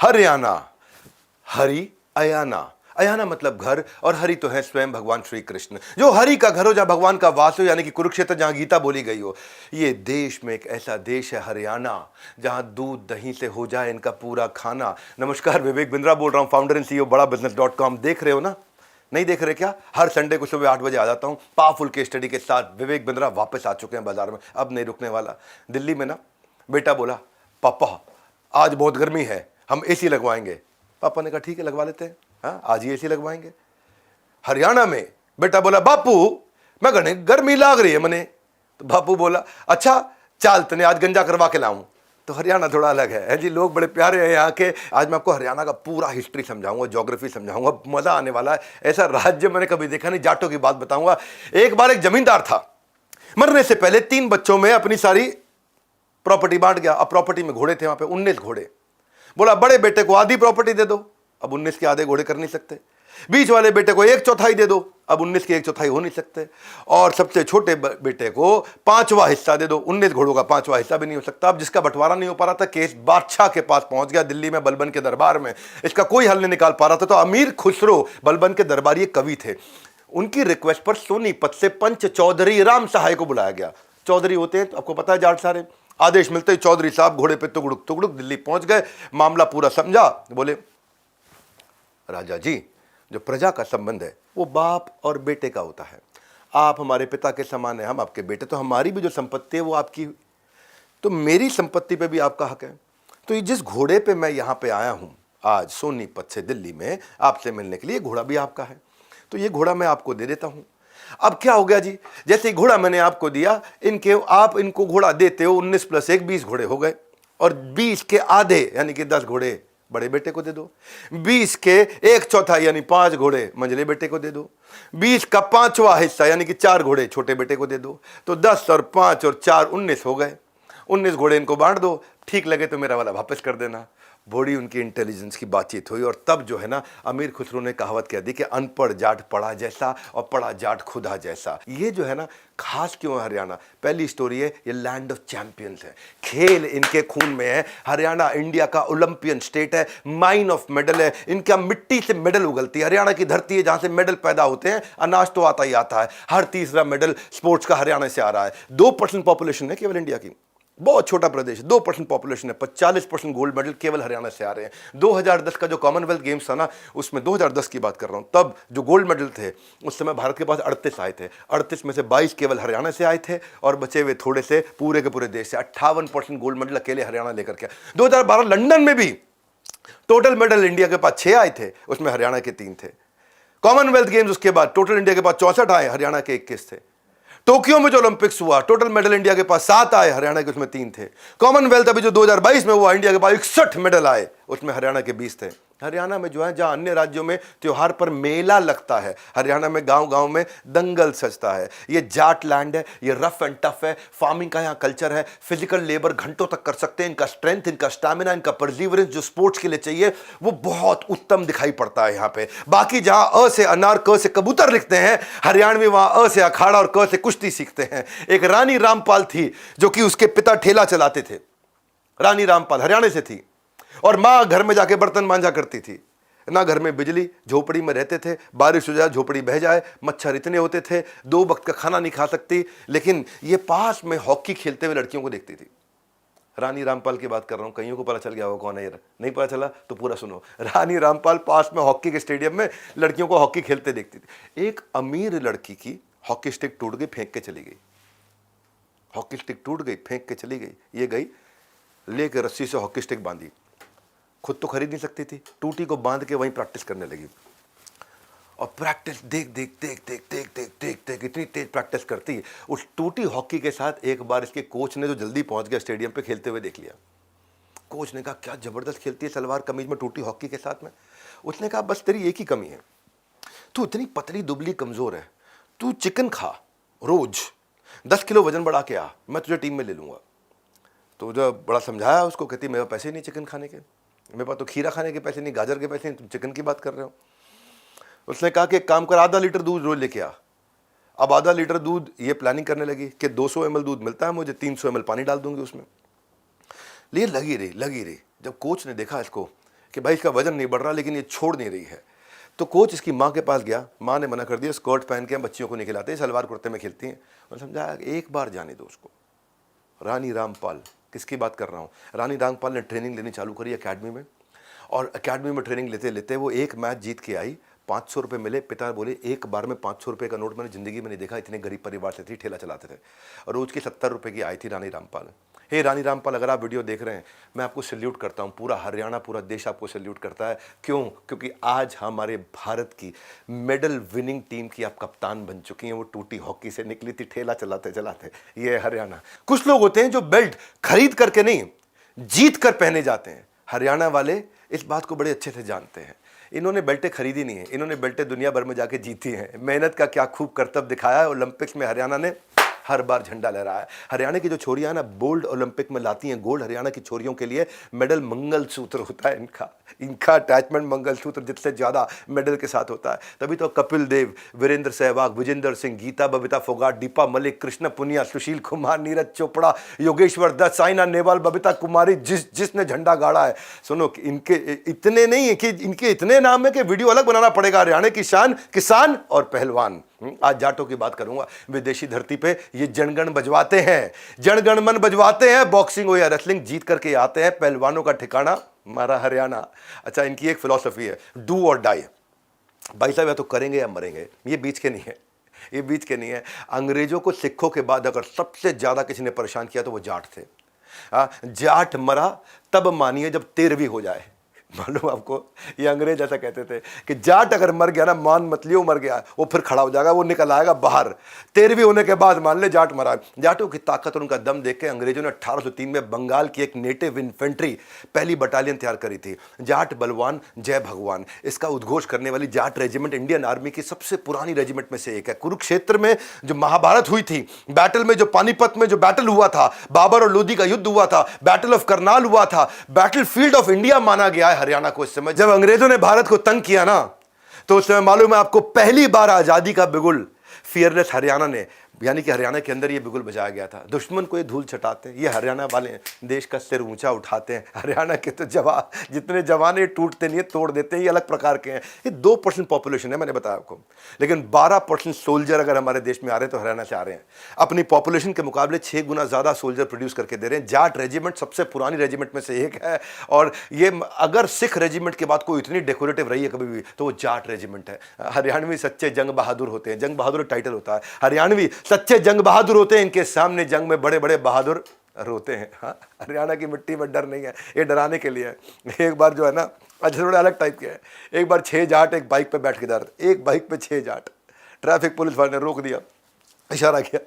हरियाणा, हरि अयाना, अयाना मतलब घर, और हरि तो है स्वयं भगवान श्री कृष्ण। जो हरि का घर हो, जहां भगवान का वास हो, यानी कि कुरुक्षेत्र जहां गीता बोली गई हो। ये देश में एक ऐसा देश है हरियाणा, जहां दूध दही से हो जाए इनका पूरा खाना। नमस्कार, विवेक बिंद्रा बोल रहा हूं, फाउंडर एंड CEO बड़ा बिजनेस.com। देख रहे हो ना? नहीं देख रहे क्या? हर संडे को सुबह 8 बजे आ जाता हूं पावरफुल केस स्टडी के साथ। विवेक बिंद्रा वापस आ चुके हैं बाजार में, अब नहीं रुकने वाला। दिल्ली में ना बेटा बोला, पापा आज बहुत गर्मी है, हम एसी लगवाएंगे। पापा ने कहा ठीक है लगवा लेते हैं, हाँ आज ही एसी लगवाएंगे। हरियाणा में बेटा बोला, बापू मैं गणे गर्मी लाग रही है मने। तो बापू बोला, अच्छा चाल तने आज गंजा करवा के लाऊं। तो हरियाणा थोड़ा अलग है जी, लोग बड़े प्यारे हैं यहाँ के। आज मैं आपको हरियाणा का पूरा हिस्ट्री समझाऊंगा, ज्योग्राफी समझाऊंगा, मजा आने वाला है। ऐसा राज्य मैंने कभी देखा नहीं। जाटों की बात बताऊंगा। एक बार एक जमींदार था, मरने से पहले 3 बच्चों में अपनी सारी प्रॉपर्टी बांट गया। अब प्रॉपर्टी में घोड़े थे वहां पे, 19 घोड़े। बोला बड़े बेटे को आधी प्रॉपर्टी दे दो, अब 19 के आधे घोड़े कर नहीं सकते। बीच वाले बेटे को 1/4 दे दो, अब 19 के 1/4 हो नहीं सकते। और सबसे छोटे बेटे को 5वां हिस्सा दे दो, 19 घोड़ों का 5वां हिस्सा भी नहीं हो सकता। अब जिसका बंटवारा नहीं हो पा रहा था, केस बादशाह के पास पहुंच गया दिल्ली में, बलबन के दरबार में। इसका कोई हल नहीं निकाल पा रहा था। तो अमीर खुसरो बलबन के दरबारी कवि थे, उनकी रिक्वेस्ट पर सोनीपत से पंच चौधरी राम सहाय को बुलाया गया। चौधरी होते हैं तो आपको पता है जाट सारे। आदेश मिलते ही चौधरी साहब घोड़े पे तुगड़ुक तुगड़ुक दिल्ली पहुंच गए। मामला पूरा समझा, बोले राजा जी, जो प्रजा का संबंध है वो बाप और बेटे का होता है। आप हमारे पिता के समान हैं, हम आपके बेटे, तो हमारी भी जो संपत्ति है वो आपकी, तो मेरी संपत्ति पे भी आपका हक है। तो ये जिस घोड़े पे मैं यहाँ पे आया हूँ आज सोनीपत से दिल्ली में आपसे मिलने के लिए, घोड़ा भी आपका है, तो ये घोड़ा मैं आपको दे देता हूँ। अब क्या हो गया जी, जैसे ही घोड़ा मैंने आपको दिया, आप इनको घोड़ा देते हो, 19 + 1 20 घोड़े हो गए, और 20 के आधे यानी कि 10 घोड़े बड़े बेटे को दे दो। 20 के 1/4 यानी 5 घोड़े मंझले बेटे को दे दो। 20 का 5वां हिस्सा यानी कि 4 घोड़े छोटे बेटे को दे दो। तो 10 और 5 और 4 19 हो गए। 19 घोड़े इनको बांट दो, ठीक लगे तो मेरा वाला वापस कर देना। बड़ी उनकी इंटेलिजेंस की बातचीत हुई, और तब जो है ना अमीर खुसरो ने कहावत कह दी कि अनपढ़ जाट पढ़ा जैसा और पढ़ा जाट खुदा जैसा। ये जो है ना खास क्यों है हरियाणा? पहली स्टोरी है, ये लैंड ऑफ चैंपियंस है, खेल इनके खून में है। हरियाणा इंडिया का ओलंपियन स्टेट है, माइन ऑफ मेडल है, इनका मिट्टी से मेडल उगलती है। हरियाणा की धरती है जहां से मेडल पैदा होते हैं। अनाज तो आता ही आता है, हर तीसरा मेडल स्पोर्ट्स का हरियाणा से आ रहा है। 2% पॉपुलेशन है केवल इंडिया की, बहुत छोटा प्रदेश, 2% पॉपुलेशन है, 45% गोल्ड मेडल केवल हरियाणा से आ रहे हैं। 2010 का जो कॉमनवेल्थ गेम्स था ना, उसमें 2010 की बात कर रहा हूं, तब जो गोल्ड मेडल थे उस समय भारत के पास 38 आए थे। 38 में से 22 केवल हरियाणा से आए थे, और बचे हुए थोड़े से पूरे के पूरे देश से। 58% गोल्ड मेडल अकेले हरियाणा लेकर के। 2012 लंदन में भी टोटल मेडल इंडिया के पास 6 आए थे, उसमें हरियाणा के 3 थे। कॉमनवेल्थ गेम्स उसके बाद टोटल इंडिया के पास 64 आए, हरियाणा के 21 थे। टोक्यो में जो ओलंपिक्स हुआ, टोटल मेडल इंडिया के पास 7 आए, हरियाणा के उसमें 3 थे। कॉमनवेल्थ अभी जो 2022 में हुआ, इंडिया के पास 61 मेडल आए, उसमें हरियाणा के 20 थे। हरियाणा में जो है, जहां अन्य राज्यों में त्योहार पर मेला लगता है, हरियाणा में गांव गांव में दंगल सजता है। ये जाट लैंड है, ये रफ एंड टफ है, फार्मिंग का यहाँ कल्चर है, फिजिकल लेबर घंटों तक कर सकते हैं। इनका स्ट्रेंथ, इनका स्टैमिना, इनका परसिवरेंस जो स्पोर्ट्स के लिए चाहिए वो बहुत उत्तम दिखाई पड़ता है यहाँ पे। बाकी जहां अ से अनार, क से कबूतर लिखते हैं, हरियाणवी वहां अ से अखाड़ा और क से कुश्ती सीखते हैं। एक रानी रामपाल थी जो कि उसके पिता ठेला चलाते थे। रानी रामपाल हरियाणा से थी, और मां घर में जाके बर्तन मांजा करती थी ना। घर में बिजली, झोपड़ी में रहते थे, बारिश हो जाए झोपड़ी बह जाए, मच्छर इतने होते थे, 2 वक्त का खाना नहीं खा सकती। लेकिन ये पास में हॉकी खेलते हुए लड़कियों को देखती थी। रानी रामपाल की बात कर रहा हूं, कईयों को पता चल गया वो कौन है, नहीं पता चला तो पूरा सुनो। रानी रामपाल पास में हॉकी के स्टेडियम में लड़कियों को हॉकी खेलते देखती थी। एक अमीर लड़की की हॉकी स्टिक टूट गई, फेंक के चली गई। हॉकी स्टिक टूट गई, फेंक के चली गई। ये गई लेके रस्सी से हॉकी स्टिक बांधी, खुद तो खरीद नहीं सकती थी, टूटी को बांध के वहीं प्रैक्टिस करने लगी। और प्रैक्टिस देख देख देख देख देख देख देख देख इतनी तेज प्रैक्टिस करती। उस टूटी हॉकी के साथ एक बार इसके कोच ने, जो जल्दी पहुंच गया स्टेडियम पे, खेलते हुए देख लिया। कोच ने कहा क्या जबरदस्त खेलती है सलवार कमीज में टूटी हॉकी के साथ में। उसने कहा बस तेरी एक ही कमी है, तू इतनी पतली दुबली कमजोर है, तू चिकन खा रोज, 10 किलो वजन बढ़ा के आ, मैं तुझे टीम में ले लूंगा। तो जब बड़ा समझाया उसको, कहती मेरे पास पैसे नहीं चिकन खाने के, मेरे पास तो खीरा खाने के पैसे नहीं, गाजर के पैसे नहीं, तुम चिकन की बात कर रहे हो। उसने कहा कि एक काम कर, आधा लीटर दूध रोज लेके आ। अब आधा लीटर दूध, ये प्लानिंग करने लगी कि 200 ml दूध मिलता है मुझे, 300 ml पानी डाल दूंगी उसमें। ये लगी रही। जब कोच ने देखा इसको कि भाई इसका वजन नहीं बढ़ रहा लेकिन ये छोड़ नहीं रही है। तो कोच इसकी माँ के पास गया, माँ ने मना कर दिया, स्कर्ट पहन के हम बच्चियों को नहीं खिलाते, सलवार कुर्ते में खेलती हैं। और समझा एक बार जाने दो उसको। रानी रामपाल, किसकी बात कर रहा हूँ, रानी रामपाल ने ट्रेनिंग लेनी चालू करी एकेडमी में, और एकेडमी में ट्रेनिंग लेते लेते वो एक मैच जीत के आई, 500 रुपये मिले। पिता बोले एक बार में 500 रुपये का नोट मैंने ज़िंदगी में नहीं देखा, इतने गरीब परिवार से थी, ठेला चलाते थे, और रोज़ की 70 रुपये की आई थी रानी रामपाल। हे रानी रामपाल, अगर आप वीडियो देख रहे हैं, मैं आपको सैल्यूट करता हूँ, पूरा हरियाणा, पूरा देश आपको सैल्यूट करता है। क्यों? क्योंकि आज हमारे भारत की मेडल विनिंग टीम की आप कप्तान बन चुकी हैं। वो टूटी हॉकी से निकली थी, ठेला चलाते चलाते। ये हरियाणा। कुछ लोग होते हैं जो बेल्ट खरीद करके नहीं, जीत कर पहने जाते हैं। हरियाणा वाले इस बात को बड़े अच्छे से जानते हैं। इन्होंने बेल्टें खरीदी नहीं है, इन्होंने बेल्टें दुनिया भर में जाके जीती हैं। मेहनत का क्या खूब करतब दिखाया है। ओलंपिक्स में हरियाणा ने हर बार झंडा लहराया है। हरियाणा की जो छोरियां हैं ना, बोल्ड ओलंपिक में लाती हैं गोल्ड। हरियाणा की छोरियों के लिए मेडल मंगलसूत्र होता है इनका अटैचमेंट मंगलसूत्र जिससे ज़्यादा मेडल के साथ होता है। तभी तो कपिल देव, वीरेंद्र सहवाग, विजेंद्र सिंह, गीता बबीता फोगाट, दीपा मलिक, कृष्ण पुनिया, सुशील कुमार, नीरज चोपड़ा, योगेश्वर दत्त, साइना नेहवाल, बबीता कुमारी, जिसने झंडा गाड़ा है। सुनो, इनके इतने नहीं है कि इनके इतने नाम है कि वीडियो अलग बनाना पड़ेगा। हरियाणा की शान, किसान और पहलवान। आज जाटों की बात करूंगा। विदेशी धरती पे ये जनगण बजवाते हैं, जनगण मन बजवाते हैं। बॉक्सिंग हो या रेसलिंग जीत करके आते हैं। पहलवानों का ठिकाना हमारा हरियाणा। अच्छा, इनकी एक फिलॉसफी है, डू और डाई। भाई साहब, या तो करेंगे या मरेंगे, ये बीच के नहीं है, ये बीच के नहीं है। अंग्रेजों को सिखों के बाद अगर सबसे ज्यादा किसी ने परेशान किया तो वो जाट थे। जाट मरा तब मानिए जब 13वीं हो जाए। मालूम आपको, ये अंग्रेज ऐसा कहते थे कि जाट अगर मर गया ना, मान मत लियो मर गया, वो फिर खड़ा हो जाएगा, वो निकल आएगा बाहर। 13वीं होने के बाद मान ले जाट मरा। जाटों की ताकत और उनका दम देख के अंग्रेजों ने 1803 में बंगाल की एक नेटिव इन्फेंट्री पहली बटालियन तैयार करी थी। जाट बलवान जय भगवान, इसका उद्घोष करने वाली जाट रेजिमेंट इंडियन आर्मी की सबसे पुरानी रेजिमेंट में से एक है। कुरुक्षेत्र में जो महाभारत हुई थी, बैटल में जो पानीपत में जो बैटल हुआ था, बाबर और लोधी का युद्ध हुआ था, बैटल ऑफ करनाल हुआ था, बैटल फील्ड ऑफ इंडिया माना गया है हरियाणा को। इस समय जब अंग्रेजों ने भारत को तंग किया ना, तो उस समय मालूम है आपको, पहली बार आजादी का बिगुल फियरलेस हरियाणा ने, यानी कि हरियाणा के अंदर ये बिगुल बजाया गया था। दुश्मन को ये धूल छटाते हैं, ये हरियाणा वाले हैं, देश का सिर ऊंचा उठाते हैं। हरियाणा के तो जितने जवान ये टूटते नहीं है, तोड़ देते हैं, ये अलग प्रकार के हैं। ये 2% पॉपुलेशन है, मैंने बताया आपको, लेकिन 12% सोल्जर अगर हमारे देश में आ रहे हैं तो हरियाणा से आ रहे हैं। अपनी पॉपुलेशन के मुकाबले 6 गुना ज्यादा सोल्जर प्रोड्यूस करके दे रहे हैं। जाट रेजिमेंट सबसे पुरानी रेजिमेंट में से एक है, और ये अगर सिख रेजिमेंट के बाद कोई इतनी डेकोरेटिव रही है कभी भी, तो वो जाट रेजिमेंट है। हरियाणवी सच्चे जंग बहादुर होते हैं, जंग बहादुर टाइटल होता है। हरियाणवी सच्चे जंग बहादुर होते हैं, इनके सामने जंग में बड़े बड़े बहादुर रोते हैं। हाँ, हरियाणा की मिट्टी में डर नहीं है, ये डराने के लिए है। एक बार जो है ना, अच्छा थोड़ा अलग टाइप के है, एक बार 6 जाट एक बाइक पे बैठ के जा रहे थे, एक बाइक पे 6 जाट। ट्रैफिक पुलिस वाले ने रोक दिया, इशारा किया,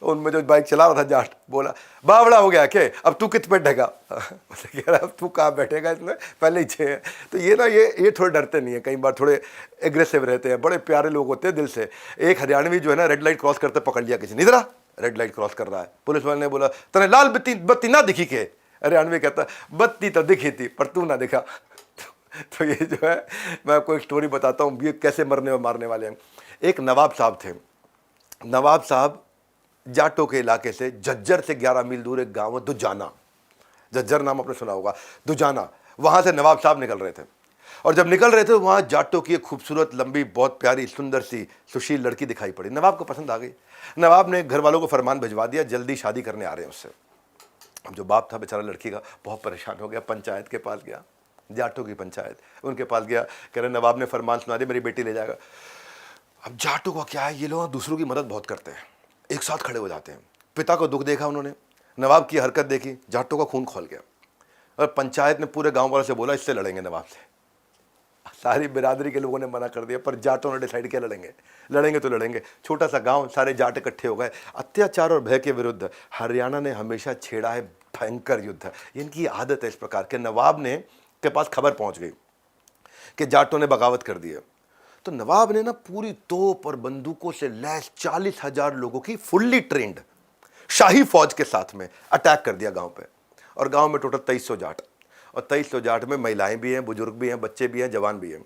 उनमें जो बाइक चला रहा था जाट बोला, बावड़ा हो गया क्या, अब तू कित पे बैठेगा? कह रहा अब तू कहाँ बैठेगा, इसमें पहले ही 6 है। तो ये ना, ये थोड़े डरते नहीं है, कई बार थोड़े एग्रेसिव रहते हैं, बड़े प्यारे लोग होते हैं दिल से। एक हरियाणवी जो है ना, रेड लाइट क्रॉस करते पकड़ लिया किसी ने, इधर रेड लाइट क्रॉस कर रहा है। पुलिस वाले ने बोला, तने लाल बत्ती ना दिखी के? हरियाणवी कहता, बत्ती तो दिखी थी पर तू ना दिखा। तो ये जो है, मैं आपको एक स्टोरी बताता हूँ, ये कैसे मरने और मारने वाले हैं। एक नवाब साहब थे। नवाब साहब जाटों के इलाके से, झज्जर से 11 मील दूर एक गांव है दुजाना, झज्जर नाम आपने सुना होगा, दुजाना, वहां से नवाब साहब निकल रहे थे। और जब निकल रहे थे, वहां जाटों की एक खूबसूरत, लंबी, बहुत प्यारी, सुंदर सी सुशील लड़की दिखाई पड़ी। नवाब को पसंद आ गई। नवाब ने घर वालों को फरमान भिजवा दिया, जल्दी शादी करने आ रहे हैं उससे। अब जो बाप था बेचारा लड़की का, बहुत परेशान हो गया, पंचायत के पास गया, जाटों की पंचायत, उनके पास गया, कह रहे नवाब ने फरमान सुना दिया, मेरी बेटी ले जाएगा। अब जाटों का क्या है, ये लोग दूसरों की मदद बहुत करते हैं, एक साथ खड़े हो जाते हैं। पिता को दुख देखा उन्होंने, नवाब की हरकत देखी, जाटों का खून खोल गया। और पंचायत ने पूरे गांव वालों से बोला, इससे लड़ेंगे नवाब से। सारी बिरादरी के लोगों ने मना कर दिया, पर जाटों ने डिसाइड किया लड़ेंगे, लड़ेंगे तो लड़ेंगे। छोटा सा गांव, सारे जाट इकट्ठे हो गए। अत्याचार और भय के विरुद्ध हरियाणा ने हमेशा छेड़ा है भयंकर युद्ध। इनकी आदत है इस प्रकार के। नवाब ने के पास खबर पहुंच गई कि जाटों ने बगावत कर दी है, तो नवाब ने ना पूरी तोप और बंदूकों से लैस 40,000 लोगों की फुल्ली ट्रेंड शाही फौज के साथ में अटैक कर दिया गांव पे। और गांव में टोटल 2300 जाट, और 2300 जाट में महिलाएं भी हैं, बुजुर्ग भी हैं, बच्चे भी हैं, जवान भी हैं।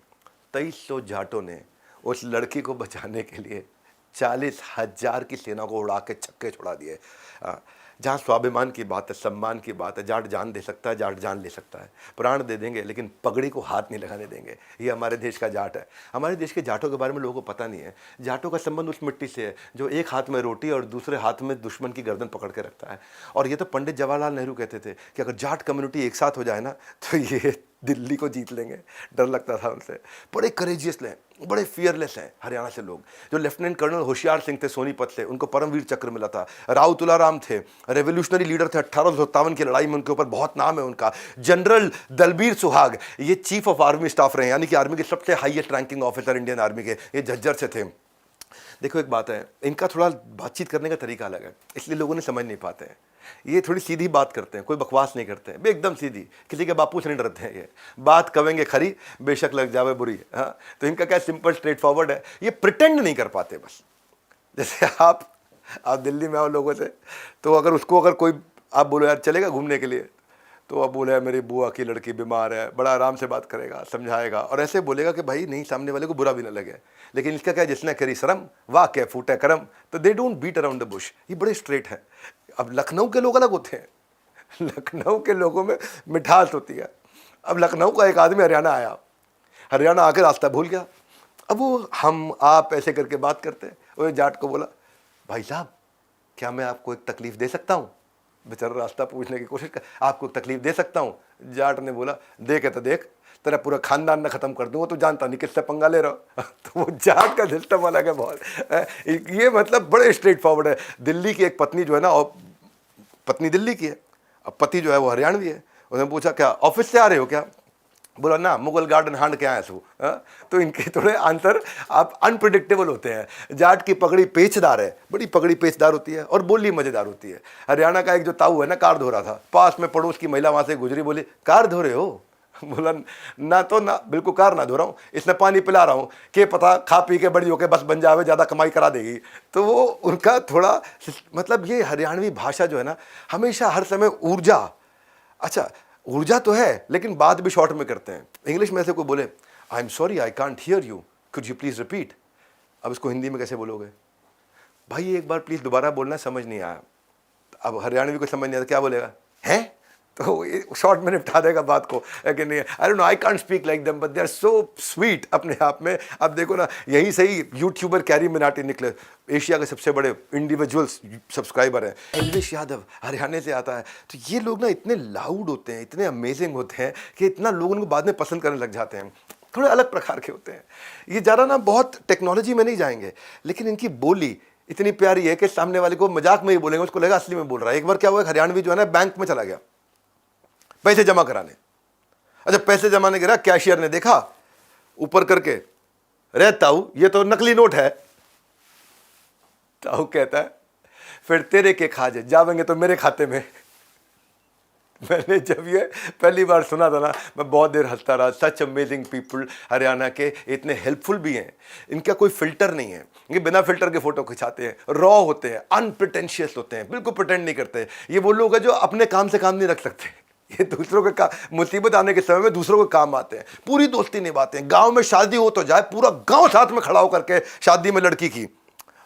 2300 जाटों ने उस लड़की को बचाने के लिए 40,000 की सेना को उड़ा के छक्के छोड़ा दिए। जहाँ स्वाभिमान की बात है, सम्मान की बात है, जाट जान दे सकता है, जाट जान ले सकता है, प्राण दे देंगे, लेकिन पगड़ी को हाथ नहीं लगाने देंगे। ये हमारे देश का जाट है। हमारे देश के जाटों के बारे में लोगों को पता नहीं है। जाटों का संबंध उस मिट्टी से है जो एक हाथ में रोटी और दूसरे हाथ में दुश्मन की गर्दन पकड़ के रखता है। और ये तो पंडित जवाहरलाल नेहरू कहते थे कि अगर जाट कम्युनिटी एक साथ हो जाए ना तो ये दिल्ली को जीत लेंगे। डर लगता था उनसे। बड़े करेजियस हैं, बड़े फियरलेस हैं हरियाणा से लोग। जो लेफ्टिनेंट कर्नल होशियार सिंह थे सोनीपत से, उनको परमवीर चक्र मिला था। राव तुलाराम थे, रेवोल्यूशनरी लीडर थे, 1857 की लड़ाई में उनके ऊपर बहुत नाम है उनका। जनरल दलबीर सुहाग, ये चीफ ऑफ आर्मी स्टाफ रहे, यानी कि आर्मी के सबसे highest ranking officer Indian army के, ये झज्जर से थे। देखो एक बात है, इनका थोड़ा बातचीत करने का तरीका अलग है, इसलिए लोगों ने समझ नहीं पाते हैं। ये थोड़ी सीधी बात करते हैं, कोई बकवास नहीं करते हैं, एकदम सीधी, किसी के बापू से नहीं डरते हैं। ये बात कहेंगे खरी, बेशक लग जावे बुरी। हाँ, तो इनका क्या सिंपल स्ट्रेट फॉरवर्ड है, ये प्रिटेंड नहीं कर पाते बस। जैसे आप दिल्ली में आओ लोगों से, तो अगर कोई आप बोलो यार चलेगा घूमने के लिए, तो अब बोले मेरी बुआ की लड़की बीमार है, बड़ा आराम से बात करेगा, समझाएगा और ऐसे बोलेगा कि भाई नहीं, सामने वाले को बुरा भी ना लगे। लेकिन इसका क्या, जिसने करी शर्म वाह क्या फूटे करम, तो they don't beat around the bush. ये बड़े स्ट्रेट है। अब लखनऊ के लोग अलग होते हैं। लखनऊ के लोगों में मिठास होती है। अब लखनऊ का एक आदमी हरियाणा आया, हरियाणा आकर रास्ता भूल गया। अब वो हम आप ऐसे करके बात करते हैं। वो जाट को बोला, भाई साहब क्या मैं आपको एक तकलीफ दे सकता हूँ? बेचारा रास्ता पूछने की कोशिश कर, आपको तकलीफ दे सकता हूँ? जाट ने बोला, देख है तो देख, तेरा पूरा खानदान ना खत्म कर दूंगा, तो जानता नहीं किससे पंगा ले रहा हो। तो वो जाट का सिस्टम अलग है बहुत। ये मतलब बड़े स्ट्रेट फॉरवर्ड है। दिल्ली की एक पत्नी जो है ना, और पत्नी दिल्ली की है, अब पति जो है वो हरियाणवी है। उसने पूछा क्या ऑफिस से आ रहे हो क्या? बोला ना, मुगल गार्डन हांड के आए सो। तो इनके थोड़े आंसर आप अनप्रिडिक्टेबल होते हैं। जाट की पगड़ी पेचदार है, बड़ी पगड़ी पेचदार होती है और बोली मजेदार होती है। हरियाणा का एक जो ताऊ है ना, कार धो रहा था, पास में पड़ोस की महिला वहां से गुजरी, बोली कार धो रहे हो? बोला ना, तो ना बिल्कुल कार ना धो रहा हूँ, इसमें पानी पिला रहा हूँ, के पता खा पी के बड़ी होके बस बन जावे, ज़्यादा कमाई करा देगी। तो वो उनका थोड़ा मतलब, ये हरियाणवी भाषा जो है ना, हमेशा हर समय ऊर्जा, अच्छा ऊर्जा तो है लेकिन बात भी शॉर्ट में करते हैं। इंग्लिश में से कोई बोले I am sorry I can't hear you, could you please repeat? अब इसको हिंदी में कैसे बोलोगे? भाई एक बार प्लीज दोबारा बोलना, समझ नहीं आया। अब हरियाणवी को समझ नहीं आता, क्या बोलेगा? है तो शॉर्ट में निपटा देगा बात को। लेकिन नहीं, I don't know, I can't speak like them but they are so sweet अपने आप में। अब देखो ना, यहीं से ही यूट्यूबर कैरी मिनाटी निकले, एशिया के सबसे बड़े इंडिविजुअल सब्सक्राइबर हैं। एल्विश यादव हरियाणा से आता है। तो ये लोग ना इतने लाउड होते हैं, इतने अमेजिंग होते हैं कि इतना लोग उनको बाद में पसंद करने लग जाते हैं। थोड़े अलग प्रकार के होते हैं। ये ज़्यादा ना बहुत टेक्नोलॉजी में नहीं जाएंगे, लेकिन इनकी बोली इतनी प्यारी है कि सामने वाले को मजाक में ही बोलेंगे, उसको लगा असली में बोल रहा है। एक बार क्या हुआ, हरियाणवी जो है ना बैंक में चला गया पैसे जमा कराने। अच्छा पैसे जमाने गिरा, कैशियर ने देखा ऊपर करके, रे ताऊ ये तो नकली नोट है। ताऊ कहता है फिर तेरे के खाजे जावेंगे तो मेरे खाते में। मैंने जब ये पहली बार सुना था ना, मैं बहुत देर हंसता रहा। सच अमेजिंग पीपल हरियाणा के, इतने हेल्पफुल भी हैं। इनका कोई फिल्टर नहीं है, ये बिना फिल्टर के फोटो खिंचाते हैं, रॉ होते हैं, अनप्रिटेंशियस होते हैं, बिल्कुल प्रिटेंड नहीं करते। ये वो लोग हैं जो अपने काम से काम नहीं रख सकते। ये दूसरों के मुसीबत आने के समय में दूसरों के काम आते हैं, पूरी दोस्ती निभाते हैं। गांव में शादी हो तो जाए, पूरा गांव साथ में खड़ा होकर के, शादी में लड़की की,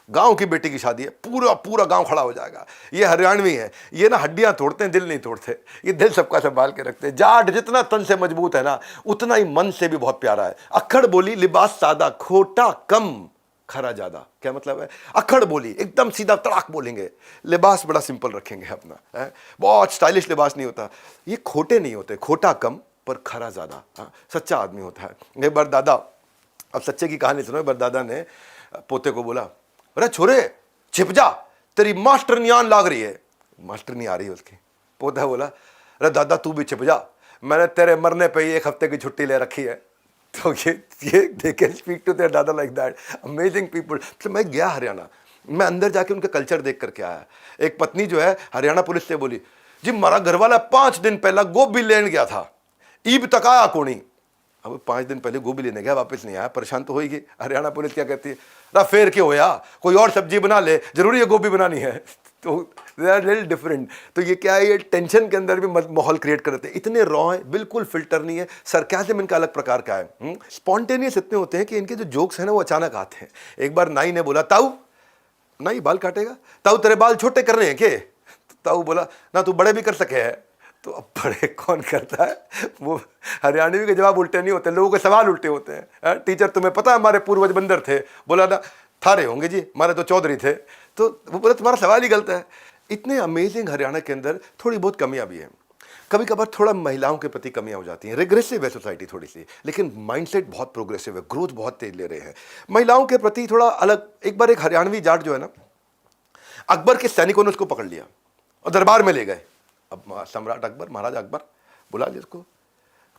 गांव की बेटी की शादी है, पूरा पूरा गांव खड़ा हो जाएगा। ये हरियाणवी है, ये ना हड्डियां तोड़ते हैं, दिल नहीं तोड़ते। ये दिल सबका संभाल के रखते हैं। जाट जितना तन से मजबूत है ना, उतना ही मन से भी बहुत प्यारा है। अक्खड़ बोली, लिबास सादा, खोटा कम, खरा ज्यादा। क्या मतलब है? अक्खड़ बोली, एकदम सीधा तड़ाक बोलेंगे, लिबास बड़ा सिंपल रखेंगे अपना, है बहुत स्टाइलिश लिबास नहीं होता। ये खोटे नहीं होते, खोटा कम पर खरा ज्यादा। सच्चा आदमी होता है। एक बार दादा, अब सच्चे की कहानी सुनो। एक बार दादा ने पोते को बोला, अरे छोरे छिप जा, तेरी मास्टर नियान लाग रही है। मास्टर नहीं आ रही है उसकी। पोता बोला, अरे दादा तू भी छिप जा, मैंने तेरे मरने पे ही 1 हफ्ते की छुट्टी ले रखी है। तो ये they can speak to their dada like that. Amazing people. तो मैं गया हरियाणा, मैं अंदर जाके उनका कल्चर देख करके आया। एक पत्नी जो है हरियाणा पुलिस से बोली, जी हमारा घर वाला 5 दिन पहला गोभी लेने गया था, ईब तक आया कोनी। अब 5 दिन पहले गोभी लेने गया, वापस नहीं आया, परेशान तो होगी। हरियाणा पुलिस क्या कहती है, रा फेर क्यों होया, कोई और सब्जी बना ले, जरूरी है गोभी बनानी है। तो दे आर लिटिल डिफरेंट। तो ये क्या है, ये टेंशन के अंदर भी माहौल क्रिएट करते हैं। इतने रॉ हैं, बिल्कुल फिल्टर नहीं है। सरकाज़म इनका अलग प्रकार का है। स्पॉन्टेनियस इतने होते हैं कि इनके जो जोक्स हैं ना वो अचानक आते हैं। एक बार नाई ने बोला, ताऊ नहीं बाल काटेगा। ताऊ तेरे बाल छोटे कर रहे हैं के? ताऊ बोला ना तू बड़े भी कर सके है। तो अब बड़े कौन करता है? वो हरियाणवी के जवाब उल्टे नहीं होते, लोगों के सवाल उल्टे होते हैं। टीचर तुम्हें पता है हमारे पूर्वज बंदर थे? बोला ना थारे होंगे जी, हमारे तो चौधरी थे। तो वो बोला तुम्हारा सवाल ही गलत है। इतने अमेजिंग हरियाणा के अंदर थोड़ी बहुत कमियां भी हैं। कभी कभार थोड़ा महिलाओं के प्रति कमियां हो जाती हैं, रिग्रेसिव है सोसाइटी थोड़ी सी, लेकिन माइंडसेट बहुत प्रोग्रेसिव है, ग्रोथ बहुत तेज ले रहे हैं। महिलाओं के प्रति थोड़ा अलग। एक बार एक हरियाणवी जाट जो है ना, अकबर के सैनिकों ने उसको पकड़ लिया और दरबार में ले गए। अब सम्राट अकबर, महाराजा अकबर बुला लिया उसको,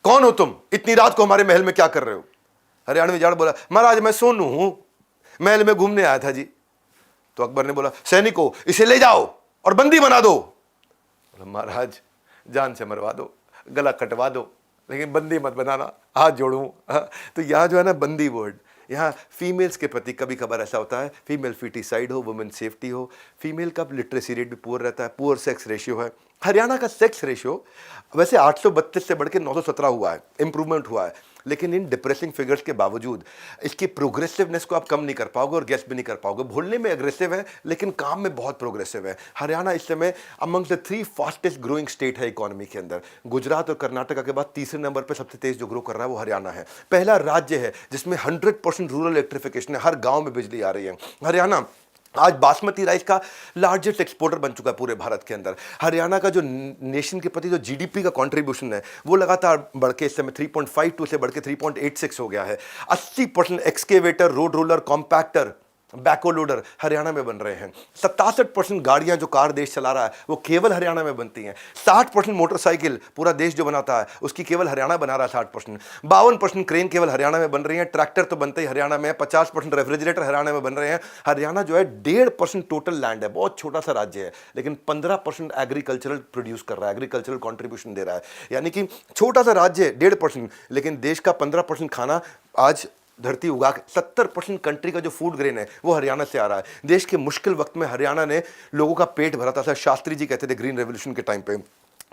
कौन हो तुम, इतनी रात को हमारे महल में क्या कर रहे हो? हरियाणवी जाट बोला महाराज मैं सोनू हूं, महल में घूमने आया था जी। तो अकबर ने बोला सैनिकों इसे ले जाओ और बंदी बना दो। महाराज जान से मरवा दो, गला कटवा दो, लेकिन बंदी मत बनाना, हाथ जोड़ूं। तो यहाँ जो है ना बंदी वर्ड, यहाँ फीमेल्स के प्रति कभी कभार ऐसा होता है, फीमेल फिटिसाइड हो, वुमेन सेफ्टी हो, फीमेल का लिटरेसी रेट भी पुअर रहता है, पुअर सेक्स रेशियो है। हरियाणा का सेक्स रेशियो वैसे 832 से बढ़ के 917 हुआ है, इंप्रूवमेंट हुआ है, लेकिन इन डिप्रेसिंग फिगर्स के बावजूद इसकी प्रोग्रेसिवनेस को आप कम नहीं कर पाओगे और गेस भी नहीं कर पाओगे। भूलने में एग्रेसिव है लेकिन काम में बहुत प्रोग्रेसिव है। हरियाणा इस समय among the 3 fastest growing state है इकोनॉमी के अंदर। गुजरात और कर्नाटका के बाद तीसरे नंबर पर सबसे तेज जो ग्रो कर रहा है वो हरियाणा है। पहला राज्य है जिसमें 100% रूरल इलेक्ट्रिफिकेशन है, हर गाँव में बिजली आ रही है। हरियाणा आज बासमती राइस का लार्जेस्ट एक्सपोर्टर बन चुका है पूरे भारत के अंदर। हरियाणा का जो नेशन के प्रति जो जीडीपी का कंट्रीब्यूशन है वो लगातार बढ़ के इस समय 3.52 से बढ़ के 3.86 हो गया है। 80% एक्सकेवेटर, रोड रोलर, कॉम्पैक्टर, बैको लोडर हरियाणा में बन रहे हैं। 67% गाड़ियां जो कार देश चला रहा है वो केवल हरियाणा में बनती हैं। 60% मोटरसाइकिल पूरा देश जो बनाता है उसकी केवल हरियाणा बना रहा है 60%। 52% क्रेन केवल हरियाणा में बन रही है। ट्रैक्टर तो बनते ही हरियाणा में है। 50% रेफ्रिजरेटर हरियाणा में बन रहे हैं। हरियाणा जो है 1.5% टोटल लैंड है, बहुत छोटा सा राज्य है, लेकिन 15% एग्रीकल्चरल प्रोड्यूस कर रहा है, एग्रीकल्चरल कॉन्ट्रीब्यूशन दे रहा है। यानी कि छोटा सा राज्य 1.5%, लेकिन देश का 15% खाना आज धरती उगा के 70% कंट्री का जो फूड ग्रेन है वो हरियाणा से आ रहा है। देश के मुश्किल वक्त में हरियाणा ने लोगों का पेट भरा था। शास्त्री जी कहते थे ग्रीन रेवोल्यूशन के टाइम पे।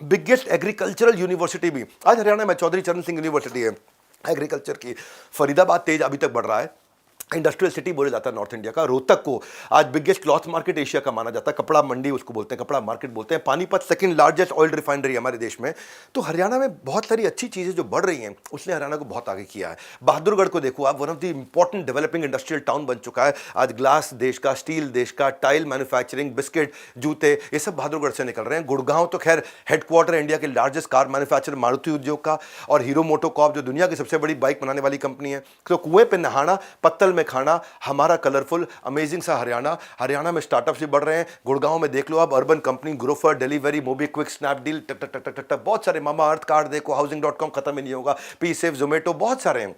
बिगेस्ट एग्रीकल्चरल यूनिवर्सिटी भी आज हरियाणा में चौधरी चरण सिंह यूनिवर्सिटी है एग्रीकल्चर की। फरीदाबाद तेज अभी तक बढ़ रहा है, इंडस्ट्रियल सिटी बोला जाता है नॉर्थ इंडिया का। रोहतक को आज बिगेस्ट क्लॉथ मार्केट एशिया का माना जाता है, कपड़ा मंडी उसको बोलते हैं, कपड़ा मार्केट बोलते हैं। Panipat second largest oil refinery हमारे देश में। तो हरियाणा में बहुत सारी अच्छी चीजें जो बढ़ रही हैं उसने हरियाणा को बहुत आगे किया है। बहादुरगढ़ को देखो आप, one of the important developing industrial town बन चुका है। आज ग्लास देश का, स्टील देश का, टाइल मैन्युफैक्चरिंग, बिस्किट, जूते, ये सब बहादुरगढ़ से निकल रहे हैं। गुड़गांव तो खैर हेडक्वार्टर इंडिया के लार्जेस्ट कार मैन्युफैक्चरर मारुति उद्योग का, और हीरो मोटोकॉर्प जो दुनिया की सबसे बड़ी बाइक बनाने वाली कंपनी है। तो कुएं पे नहाना, पत्तल में खाना, हमारा कलरफुल अमेजिंग सा हरियाणा। हरियाणा में स्टार्टअप्स भी बढ़ रहे हैं। गुड़गांव में देख लो आप, Urban Company, Grofer, delivery, MobiKwik, Snapdeal, टक टक टक टक टक, बहुत सारे, मामा अर्थ कार्ड देखो, हाउसिंग.com खत्म ही नहीं होगा, पी सेफ, जोमेटो, बहुत सारे हैं।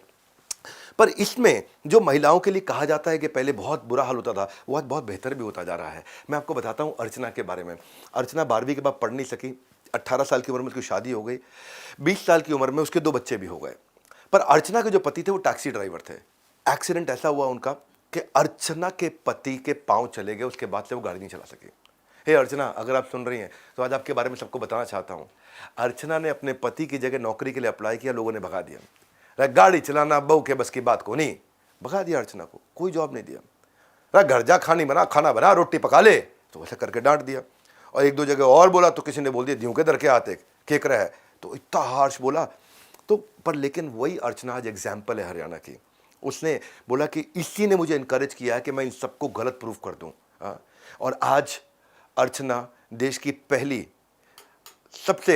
पर इसमें जो महिलाओं के लिए कहा जाता है कि पहले बहुत बुरा हाल होता था, वो आज बहुत बेहतर भी होता जा रहा है। मैं आपको बताता हूं अर्चना के बारे में। अर्चना 12वीं के बाद पढ़ नहीं सकी, 18 साल की उम्र में उसकी शादी हो गई, 20 साल की उम्र में उसके 2 बच्चे भी हो गए। पर अर्चना के जो पति थे वो टैक्सी ड्राइवर थे। एक्सीडेंट ऐसा हुआ उनका कि अर्चना के पति के पांव चले गए, उसके बाद से वो गाड़ी नहीं चला सकी। हे अर्चना, अगर आप सुन रही हैं तो आज आपके बारे में सबको बताना चाहता हूं। अर्चना ने अपने पति की जगह नौकरी के लिए अप्लाई किया, लोगों ने भगा दिया। गाड़ी चलाना बहू के बस की बात को नहीं, भगा दिया अर्चना को, कोई जॉब नहीं दिया। घर जा, खाना बना, रोटी पका ले, तो वैसे करके डांट दिया। और 1-2 जगह और बोला तो किसी ने बोल दिया, द्यों के दर के आते केक रहा है, तो इतना हार्श बोला। तो पर लेकिन वही अर्चना आज एग्जाम्पल है हरियाणा की। उसने बोला कि इसी ने मुझे इनकरेज किया है कि मैं इन सबको गलत प्रूफ कर दूं। और आज अर्चना देश की पहली सबसे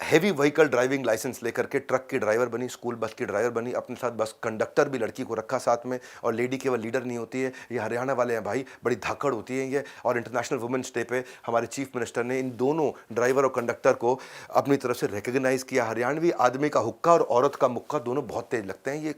हेवी व्हीकल ड्राइविंग लाइसेंस लेकर के ट्रक की ड्राइवर बनी, स्कूल बस की ड्राइवर बनी, अपने साथ बस कंडक्टर भी लड़की को रखा साथ में। और लेडी केवल लीडर नहीं होती है, ये हरियाणा वाले हैं भाई, बड़ी धाकड़ होती है ये। और इंटरनेशनल वुमेन्स डे पे हमारे चीफ मिनिस्टर ने इन दोनों ड्राइवर और कंडक्टर को अपनी तरफ से रिकग्नाइज किया। हरियाणवी आदमी का हुक्का और औरत का मुक्का दोनों बहुत तेज लगते हैं, ये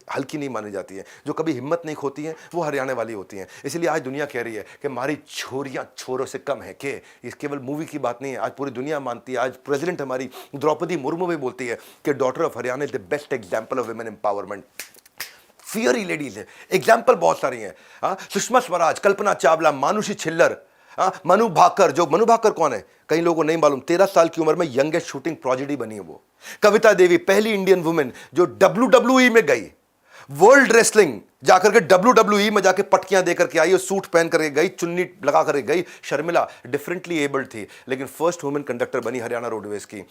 हल्की नहीं मानी जाती है। जो कभी हिम्मत नहीं खोती हैं वो हरियाणा वाली होती हैं। इसलिए आज दुनिया कह रही है कि हमारी छोरियां छोरों से कम है। कि ये केवल मूवी की बात नहीं है, आज पूरी दुनिया मानती है। आज प्रेसिडेंट हमारी द्रौपदी मुर्मू भी बोलती है कि daughter of Haryana is the best example of women empowerment. Fiery ladies है, एग्जाम्पल बहुत सारी हैं। सुषमा स्वराज, कल्पना चावला, मानुषी छिल्लर, मनु भाकर। जो मनु भाकर कौन है कई लोगों को नहीं मालूम, 13 साल की उम्र में यंगेस्ट शूटिंग प्रोजेडी बनी है वो। कविता देवी, पहली इंडियन वुमेन जो WWE में गई। वर्ल्ड रेसलिंग जाकर के WWE में जाके पटकियां देकर के आई और सूट पहन करके गई, चुन्नी लगा करके गई। शर्मिला डिफरेंटली एबल्ड थी लेकिन फर्स्ट वुमेन कंडक्टर बनी हरियाणा रोडवेज की।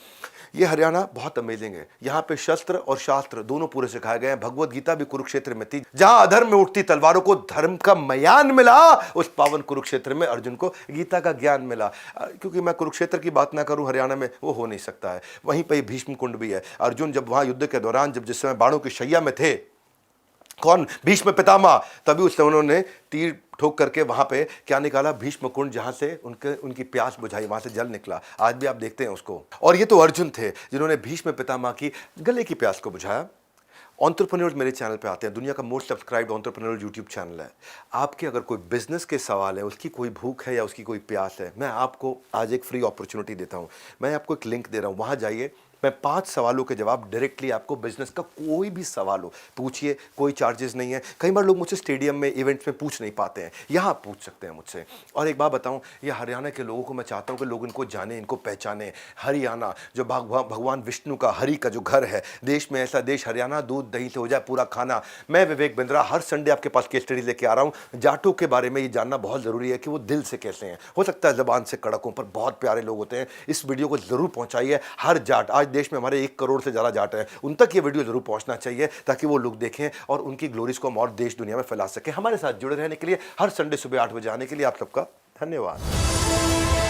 ये हरियाणा बहुत अमेजिंग है। यहां पे शस्त्र और शास्त्र दोनों पूरे सिखाए गए हैं। भगवत गीता भी कुरुक्षेत्र में थी। जहां अधर्म में उठती तलवारों को धर्म का मयान मिला, उस पावन कुरुक्षेत्र में अर्जुन को गीता का ज्ञान मिला। क्योंकि मैं कुरुक्षेत्र की बात ना करूं हरियाणा में, वो हो नहीं सकता है। वहीं पर भीष्म कुंड भी है। अर्जुन जब वहां युद्ध के दौरान जब जिस समय बाणों की शैया में थे, कौन? भीष्म पितामह। तभी उस समय उन्होंने तीर ठोक करके वहां पे क्या निकाला? भीष्म कुंड, जहां से उनकी प्यास बुझाई, वहां से जल निकला। आज भी आप देखते हैं उसको। और ये तो अर्जुन थे जिन्होंने भीष्म पितामह की गले की प्यास को बुझाया। एंटरप्रेन्योर्स मेरे चैनल पे आते हैं। दुनिया का most subscribed entrepreneur YouTube channel है। आपके अगर कोई बिजनेस के सवाल है, उसकी कोई भूख है या उसकी कोई प्यास है, मैं आपको आज एक फ्री अपॉर्चुनिटी देता हूं। मैं आपको एक लिंक दे रहा हूं, वहां जाइए। मैं 5 सवालों के जवाब डायरेक्टली आपको, बिजनेस का कोई भी सवाल हो पूछिए, कोई चार्जेस नहीं है। कई बार लोग मुझसे स्टेडियम में, इवेंट्स में पूछ नहीं पाते हैं, यहाँ पूछ सकते हैं मुझसे। और एक बात बताऊं, ये हरियाणा के लोगों को मैं चाहता हूं कि लोग इनको जाने, इनको पहचाने। हरियाणा जो भगवान विष्णु का, हरि का जो घर है, देश में ऐसा देश हरियाणा, दूध दही से हो जाए पूरा खाना। मैं विवेक बिंद्रा हर संडे आपके पास केस स्टडी लेके आ रहा हूं। जाटों के बारे में ये जानना बहुत जरूरी है कि वो दिल से कैसे हैं। हो सकता है जबान से कड़क हों, पर बहुत प्यारे लोग होते हैं। इस वीडियो को जरूर पहुंचाइए। हर जाट, आज देश में हमारे 1 करोड़ से ज्यादा जाट हैं, उन तक ये वीडियो जरूर पहुंचना चाहिए ताकि वो लोग देखें और उनकी ग्लोरीज को हम और देश दुनिया में फैला सकें। हमारे साथ जुड़े रहने के लिए, हर संडे सुबह 8 बजे आने के लिए आप सबका धन्यवाद।